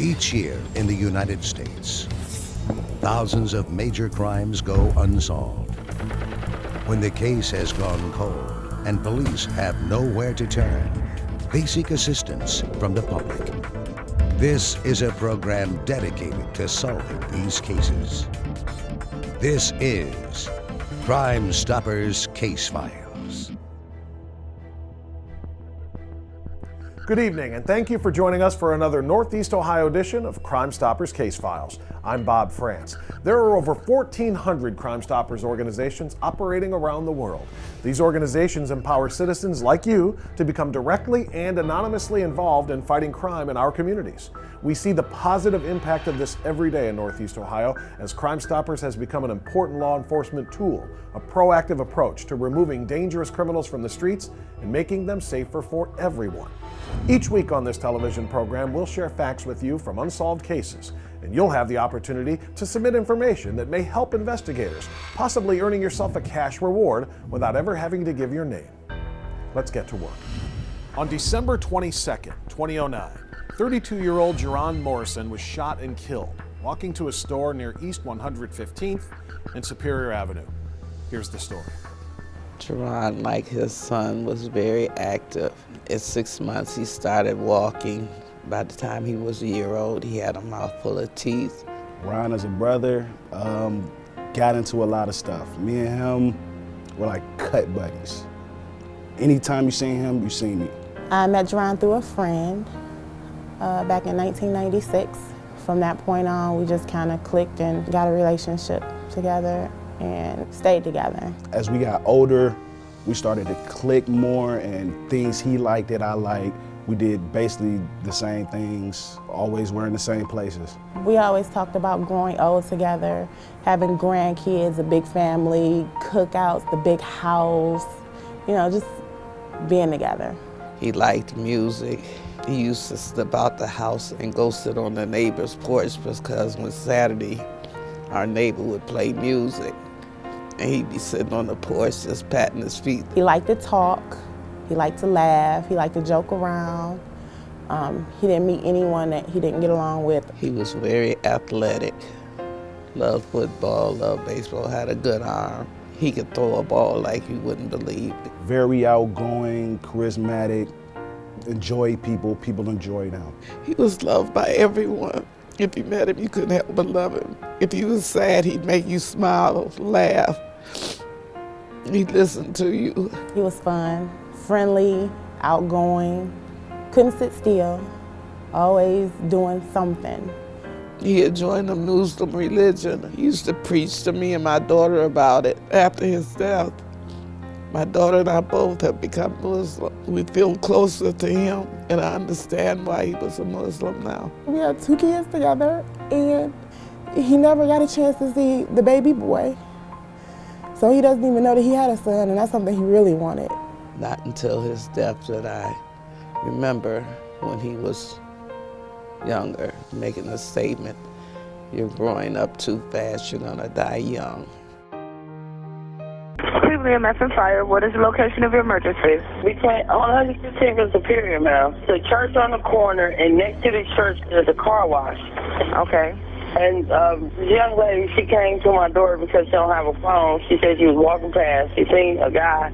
Each year in the United States, thousands of major crimes go unsolved. When the case has gone cold and police have nowhere to turn, they seek assistance from the public. This is a program dedicated to solving these cases. This is Crime Stoppers Case Files. Good evening, and thank you for joining us for another Northeast Ohio edition of Crime Stoppers Case Files. I'm Bob France. There are over 1,400 Crime Stoppers organizations operating around the world. These organizations empower citizens like you to become directly and anonymously involved in fighting crime in our communities. We see the positive impact of this every day in Northeast Ohio, as Crime Stoppers has become an important law enforcement tool, a proactive approach to removing dangerous criminals from the streets and making them safer for everyone. Each week on this television program, we'll share facts with you from unsolved cases, and you'll have the opportunity to submit information that may help investigators, possibly earning yourself a cash reward without ever having to give your name. Let's get to work. On December 22nd, 2009, 32-year-old Jeron Morrison was shot and killed walking to a store near East 115th and Superior Avenue. Here's the story. Jeron, like his son, was very active. At 6 months, he started walking. By the time he was a year old, he had a mouthful of teeth. Ron, as a brother, got into a lot of stuff. Me and him were like cut buddies. Anytime you seen him, you seen me. I met Jeron through a friend back in 1996. From that point on, we just kind of clicked and got a relationship together and stayed together. As we got older, we started to click more, and things he liked that I liked. We did basically the same things, always wearing the same places. We always talked about growing old together, having grandkids, a big family, cookouts, the big house, you know, just being together. He liked music. He used to step out the house and go sit on the neighbor's porch because when Saturday, our neighbor would play music. And he'd be sitting on the porch just patting his feet. He liked to talk, he liked to laugh, he liked to joke around. He didn't meet anyone that he didn't get along with. He was very athletic, loved football, loved baseball, had a good arm. He could throw a ball like you wouldn't believe. Very outgoing, charismatic, enjoyed people, people enjoyed him. He was loved by everyone. If you met him, you couldn't help but love him. If he was sad, he'd make you smile, laugh. He'd listen to you. He was fun, friendly, outgoing, couldn't sit still, always doing something. He had joined the Muslim religion. He used to preach to me and my daughter about it after his death. My daughter and I both have become Muslim. We feel closer to him, and I understand why he was a Muslim now. We had 2 kids together, and he never got a chance to see the baby boy. So he doesn't even know that he had a son, and that's something he really wanted. Not until his death did I remember when he was younger, making the statement, "You're growing up too fast, you're gonna die young." Cleveland EMS and Fire, what is the location of your emergency? We came on 115th and Superior, ma'am. The church on the corner, and next to the church there's a car wash. Okay. And the young lady, she came to my door because she don't have a phone. She said she was walking past. She seen a guy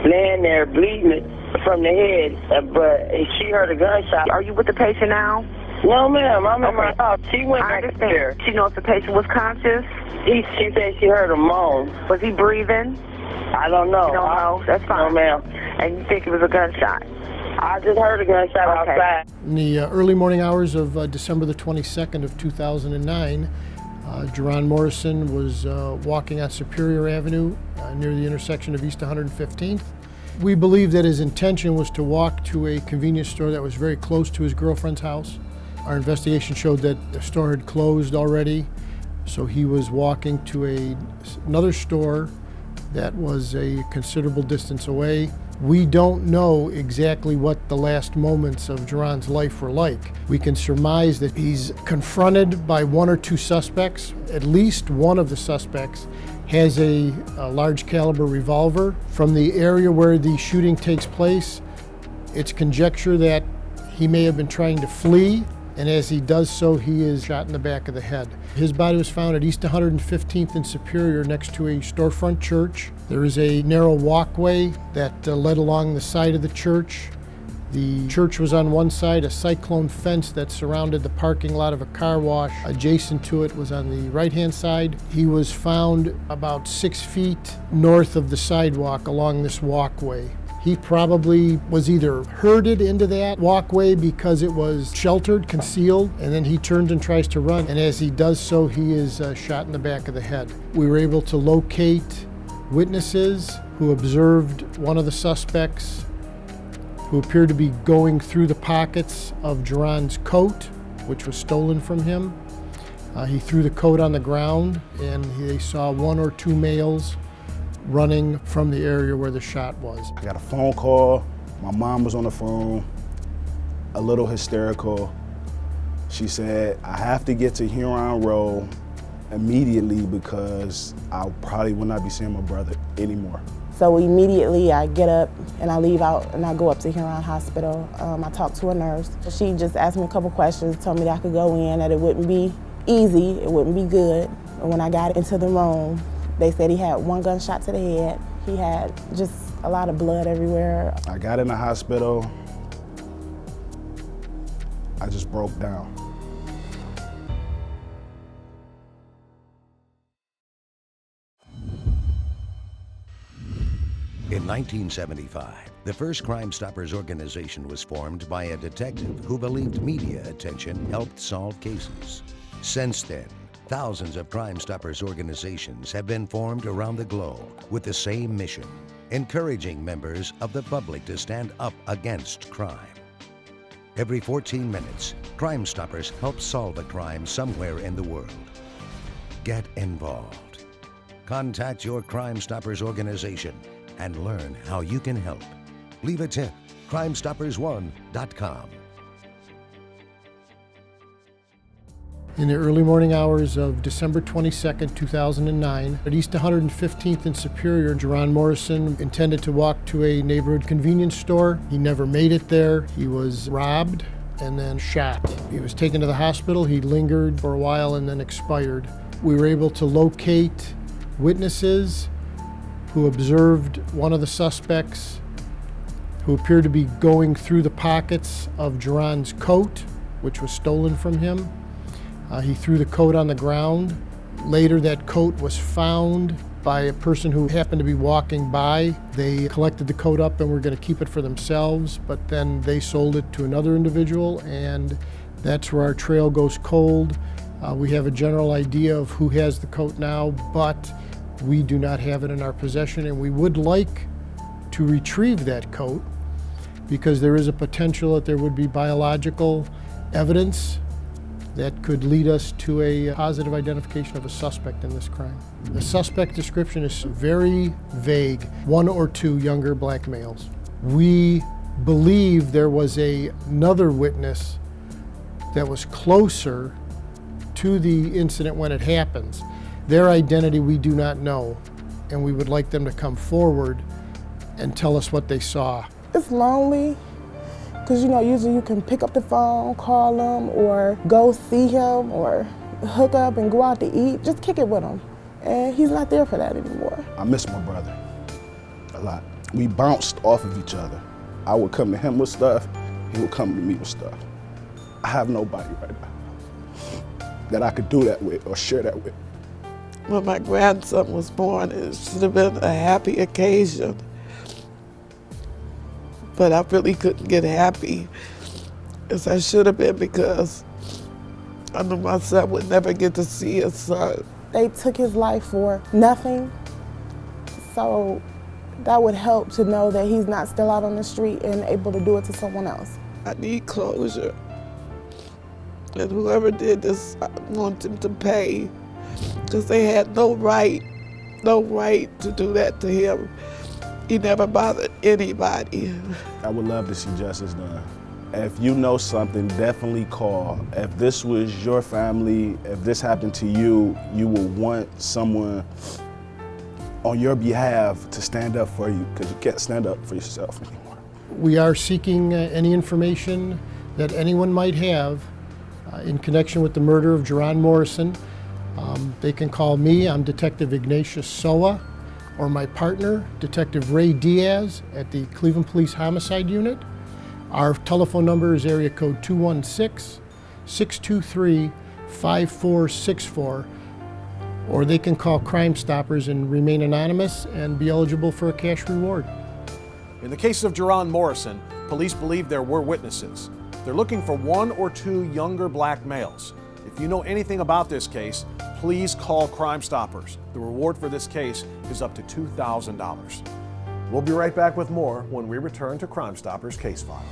laying there bleeding from the head, but she heard a gunshot. Are you with the patient now? No, ma'am. I'm in my house. She went back there. She knows the patient was conscious? She said she heard a moan. Was he breathing? I don't know. You don't know? That's fine. No, ma'am. And you think it was a gunshot? I just heard a gunshot outside. In the early morning hours of December the 22nd of 2009, Jaron Morrison was walking on Superior Avenue near the intersection of East 115th. We believe that his intention was to walk to a convenience store that was very close to his girlfriend's house. Our investigation showed that the store had closed already, so he was walking to another store that was a considerable distance away. We don't know exactly what the last moments of Jeron's life were like. We can surmise that he's confronted by 1 or 2 suspects. At least one of the suspects has a large caliber revolver. From the area where the shooting takes place, it's conjecture that he may have been trying to flee and as he does so, he is shot in the back of the head. His body was found at East 115th and Superior next to a storefront church. There is a narrow walkway that led along the side of the church. The church was on one side, a cyclone fence that surrounded the parking lot of a car wash adjacent to it was on the right-hand side. He was found about 6 feet north of the sidewalk along this walkway. He probably was either herded into that walkway because it was sheltered, concealed, and then he turns and tries to run. And as he does so, he is shot in the back of the head. We were able to locate witnesses who observed one of the suspects who appeared to be going through the pockets of Jeron's coat, which was stolen from him. He threw the coat on the ground, and they saw one or two males running from the area where the shot was. I got a phone call. My mom was on the phone, a little hysterical. She said, I have to get to Huron Road immediately because I probably will not be seeing my brother anymore. So immediately I get up and I leave out and I go up to Huron Hospital. I talked to a nurse. She just asked me a couple questions, told me that I could go in, that it wouldn't be easy, it wouldn't be good. And when I got into the room, they said he had one gunshot to the head. He had just a lot of blood everywhere. I got in the hospital. I just broke down. In 1975, the first Crime Stoppers organization was formed by a detective who believed media attention helped solve cases. Since then, thousands of Crime Stoppers organizations have been formed around the globe with the same mission, encouraging members of the public to stand up against crime. Every 14 minutes, Crime Stoppers help solve a crime somewhere in the world. Get involved. Contact your Crime Stoppers organization and learn how you can help. Leave a tip, crimestoppersone.com. In the early morning hours of December 22nd, 2009, at East 115th and Superior, Jaron Morrison intended to walk to a neighborhood convenience store. He never made it there. He was robbed and then shot. He was taken to the hospital. He lingered for a while and then expired. We were able to locate witnesses who observed one of the suspects who appeared to be going through the pockets of Jeron's coat, which was stolen from him. He threw the coat on the ground. Later, that coat was found by a person who happened to be walking by. They collected the coat up and were going to keep it for themselves, but then they sold it to another individual, and that's where our trail goes cold. We have a general idea of who has the coat now, but we do not have it in our possession, and we would like to retrieve that coat because there is a potential that there would be biological evidence that could lead us to a positive identification of a suspect in this crime. The suspect description is very vague, one or two younger black males. We believe there was another witness that was closer to the incident when it happens. Their identity we do not know, and we would like them to come forward and tell us what they saw. It's lonely, because usually you can pick up the phone, call him, or go see him, or hook up and go out to eat, just kick it with him. And he's not there for that anymore. I miss my brother a lot. We bounced off of each other. I would come to him with stuff, he would come to me with stuff. I have nobody right now that I could do that with or share that with. When my grandson was born, it should have been a happy occasion. But I really couldn't get happy as I should have been because I knew my son would never get to see his son. They took his life for nothing, so that would help to know that he's not still out on the street and able to do it to someone else. I need closure. And whoever did this, I want them to pay because they had no right to do that to him. He never bothered anybody. I would love to see justice done. If you know something, definitely call. If this was your family, if this happened to you, you would want someone on your behalf to stand up for you because you can't stand up for yourself anymore. We are seeking any information that anyone might have in connection with the murder of Jeron Morrison. They can call me. I'm Detective Ignatius Soa, or my partner, Detective Ray Diaz at the Cleveland Police Homicide Unit. Our telephone number is area code 216-623-5464, or they can call Crime Stoppers and remain anonymous and be eligible for a cash reward. In the case of Jeron Morrison, police believe there were witnesses. They're looking for 1 or 2 younger black males. If you know anything about this case, please call Crime Stoppers. The reward for this case is up to $2,000. We'll be right back with more when we return to Crime Stoppers Case Files.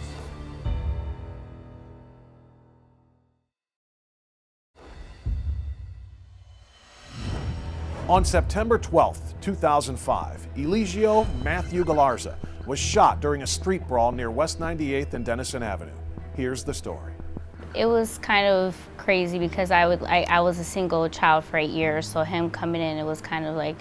On September 12th, 2005, Eligio Matthew Galarza was shot during a street brawl near West 98th and Denison Avenue. Here's the story. It was kind of crazy because I was a single child for 8 years, so him coming in, it was kind of like,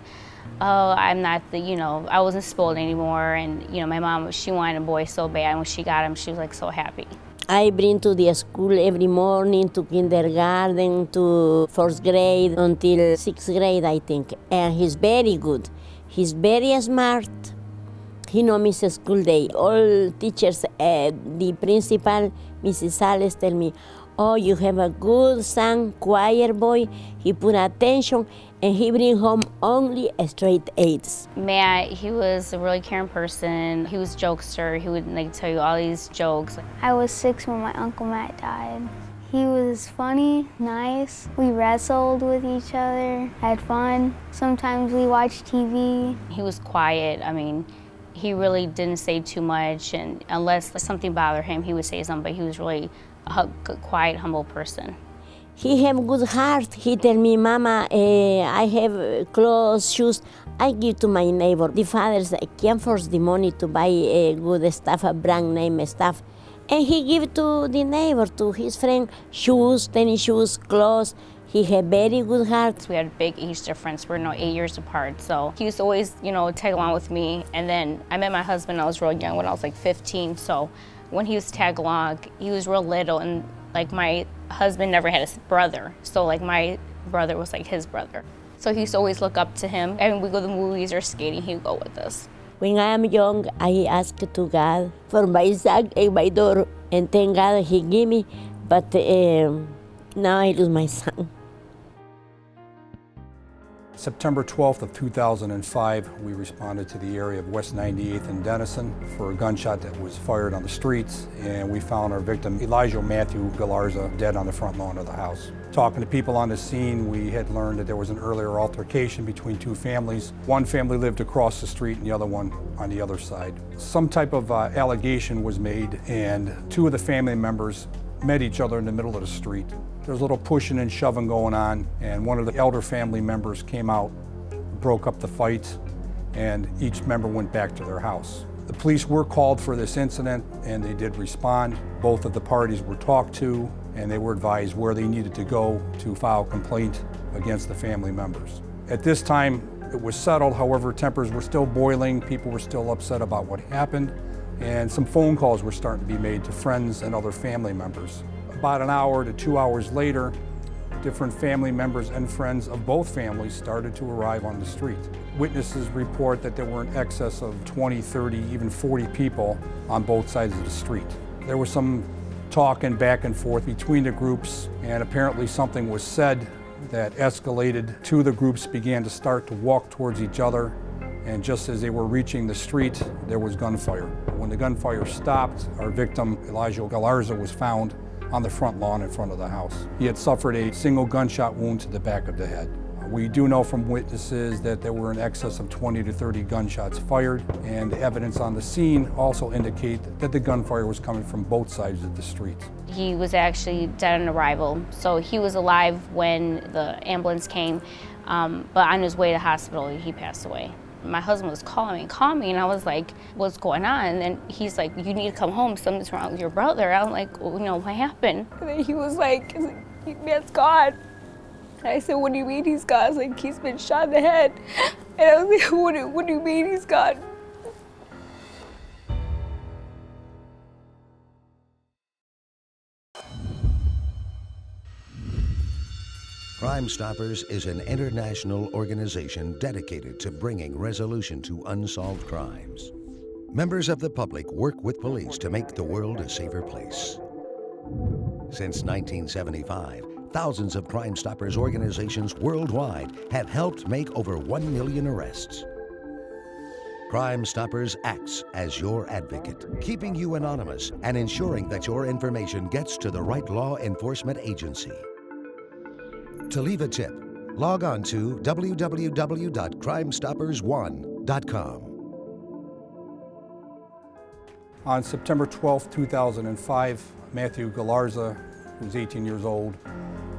oh, I'm not the, I wasn't spoiled anymore, and my mom, she wanted a boy so bad, and when she got him, she was like so happy. I bring to the school every morning, to kindergarten, to 4th grade, until 6th grade, I think. And he's very good. He's very smart. He knows miss school day. All teachers, the principal, Mrs. Sales, tell me, oh, you have a good son, quiet boy. He put attention, and he bring home only straight A's. Matt, he was a really caring person. He was a jokester. He would tell you all these jokes. I was 6 when my Uncle Matt died. He was funny, nice. We wrestled with each other, had fun. Sometimes we watched TV. He was quiet. He really didn't say too much, and unless something bothered him, he would say something, but he was really a quiet, humble person. He have good heart. He tell me, Mama, I have clothes, shoes. I give to my neighbor. The fathers can't force the money to buy good stuff, a brand name stuff. And he give to the neighbor, to his friend, shoes, tennis shoes, clothes. He had very good heart. We had a big age difference. We're 8 years apart. So he used to always, tag along with me. And then I met my husband when I was real young, when I was 15. So when he was tag along, he was real little. And my husband never had a brother. So my brother was his brother. So he used to always look up to him. And we go to the movies or skating, he would go with us. When I am young, I ask to God for my son and my daughter. And thank God he gave me. But now I lose my son. September 12th of 2005, we responded to the area of West 98th and Denison for a gunshot that was fired on the streets, and we found our victim, Eligio Matthew Galarza, dead on the front lawn of the house. Talking to people on the scene, we had learned that there was an earlier altercation between 2 families. One family lived across the street and the other one on the other side. Some type of allegation was made, and 2 of the family members met each other in the middle of the street. There was a little pushing and shoving going on, and one of the elder family members came out, broke up the fight, and each member went back to their house. The police were called for this incident, and they did respond. Both of the parties were talked to, and they were advised where they needed to go to file a complaint against the family members. At this time, it was settled. However, tempers were still boiling. People were still upset about what happened, and some phone calls were starting to be made to friends and other family members. About an hour to 2 hours later, different family members and friends of both families started to arrive on the street. Witnesses report that there were in excess of 20, 30, even 40 people on both sides of the street. There was some talking back and forth between the groups, and apparently something was said that escalated. 2 of the groups began to start to walk towards each other, and just as they were reaching the street, there was gunfire. When the gunfire stopped, our victim, Eligio Galarza, was found on the front lawn in front of the house. He had suffered a single gunshot wound to the back of the head. We do know from witnesses that there were in excess of 20 to 30 gunshots fired, and the evidence on the scene also indicate that the gunfire was coming from both sides of the street. He was actually dead on arrival, so he was alive when the ambulance came, but on his way to the hospital, he passed away. My husband was calling me, and I was like, what's going on? And then he's like, you need to come home, something's wrong with your brother. I'm like, well, what happened? And then he was like, Matt's gone. And I said, what do you mean he's gone? I was like, he's been shot in the head. And I was like, what do you mean he's gone? Crime Stoppers is an international organization dedicated to bringing resolution to unsolved crimes. Members of the public work with police to make the world a safer place. Since 1975, thousands of Crime Stoppers organizations worldwide have helped make over 1 million arrests. Crime Stoppers acts as your advocate, keeping you anonymous and ensuring that your information gets to the right law enforcement agency. To leave a tip, log on to www.crimestoppersone.com. On September 12, 2005, Matthew Galarza, who was 18 years old,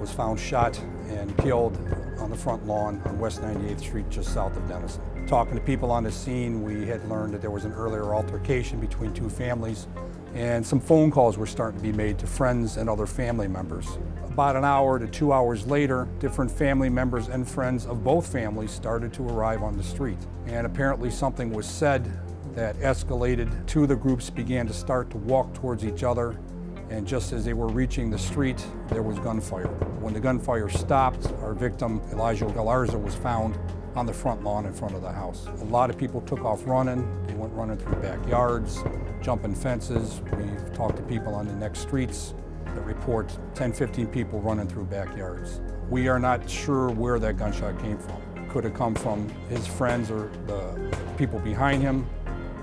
was found shot and killed on the front lawn on West 98th Street, just south of Denison. Talking to people on the scene, we had learned that there was an earlier altercation between two families, and some phone calls were starting to be made to friends and other family members. About an hour to 2 hours later, different family members and friends of both families started to arrive on the street. And apparently something was said that escalated. Two of the groups began to start to walk towards each other, and just as they were reaching the street, there was gunfire. When the gunfire stopped, our victim, Eligio Galarza, was found on the front lawn in front of the house. A lot of people took off running. They went running through backyards, jumping fences. We've talked to people on the next streets that report 10, 15 people running through backyards. We are not sure where that gunshot came from. Could have come from his friends or the people behind him,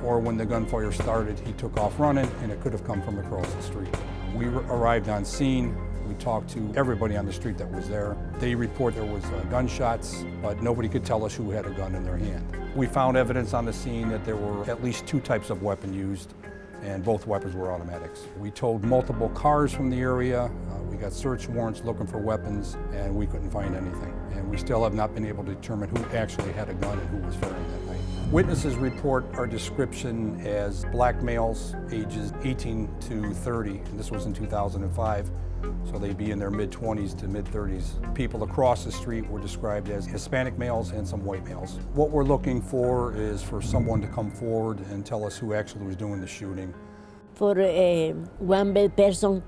or when the gunfire started, he took off running, and it could have come from across the street. We arrived on scene. We talked to everybody on the street that was there. They report there was gunshots, but nobody could tell us who had a gun in their hand. We found evidence on the scene that there were at least 2 types of weapon used, and both weapons were automatics. We towed multiple cars from the area. We got search warrants looking for weapons, and we couldn't find anything. And we still have not been able to determine who actually had a gun and who was firing that night. Witnesses report our description as black males, ages 18 to 30, and this was in 2005, so they'd be in their mid-20s to mid-30s. People across the street were described as Hispanic males and some white males. What we're looking for is for someone to come forward and tell us who actually was doing the shooting. For one bad person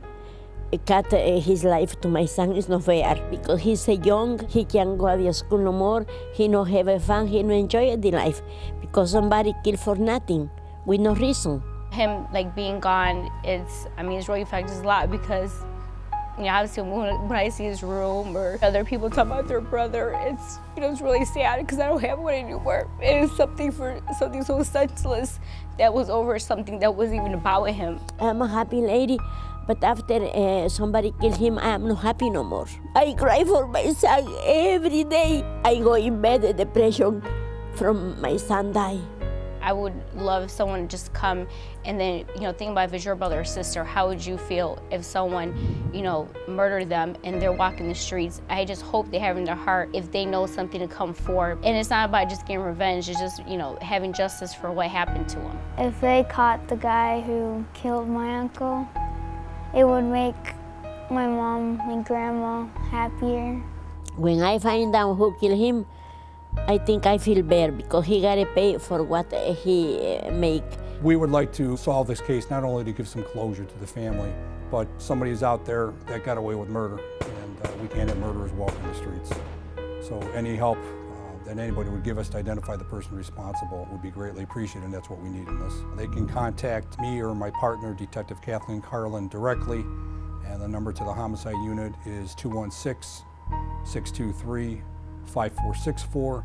cut his life to my son is not fair, because he's young, he can't go to school no more, he no have fun, he no enjoy the life, because somebody killed for nothing, with no reason. Him being gone, it's really affected us a lot, because obviously when I see his room or other people talk about their brother, it's it's really sad, because I don't have one anymore. It is something so senseless that was over something that wasn't even about him. I'm a happy lady, but after somebody killed him, I'm not happy no more. I cry for my son every day. I go in bed, depression from my son die. I would love someone to just come and then, think about if it's your brother or sister, how would you feel if someone, murdered them and they're walking the streets? I just hope they have in their heart, if they know something, to come forward. And it's not about just getting revenge, it's just, having justice for what happened to them. If they caught the guy who killed my uncle, it would make my mom and grandma happier. When I find out who killed him, I think I feel better, because he got to pay for what he make. We would like to solve this case, not only to give some closure to the family, but somebody's out there that got away with murder, and we can't have murderers walking the streets. So any help that anybody would give us to identify the person responsible would be greatly appreciated, and that's what we need in this. They can contact me or my partner, Detective Kathleen Carlin, directly, and the number to the homicide unit is 216-623-5464,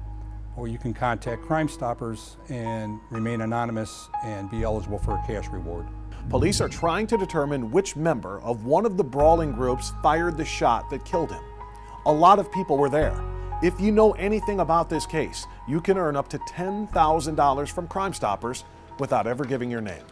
or you can contact Crime Stoppers and remain anonymous and be eligible for a cash reward. Police are trying to determine which member of one of the brawling groups fired the shot that killed him. A lot of people were there. If you know anything about this case, you can earn up to $10,000 from Crime Stoppers without ever giving your name.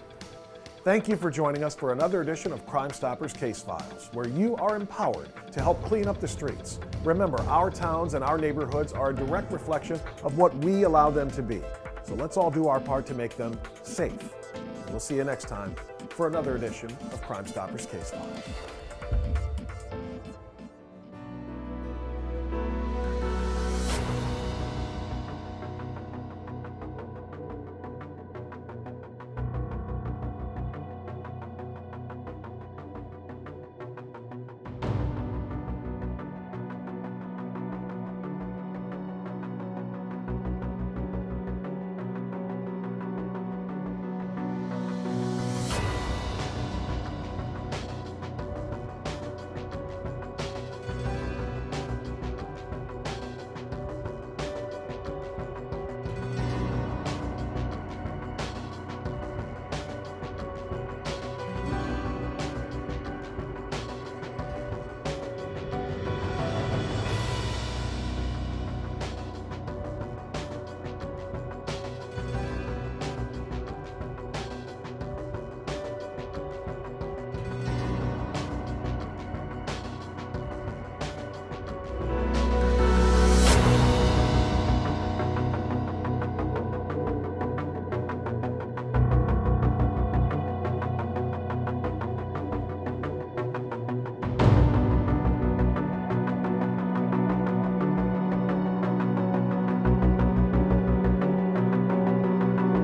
Thank you for joining us for another edition of Crime Stoppers Case Files, where you are empowered to help clean up the streets. Remember, our towns and our neighborhoods are a direct reflection of what we allow them to be. So let's all do our part to make them safe. We'll see you next time for another edition of Crime Stoppers Case Files.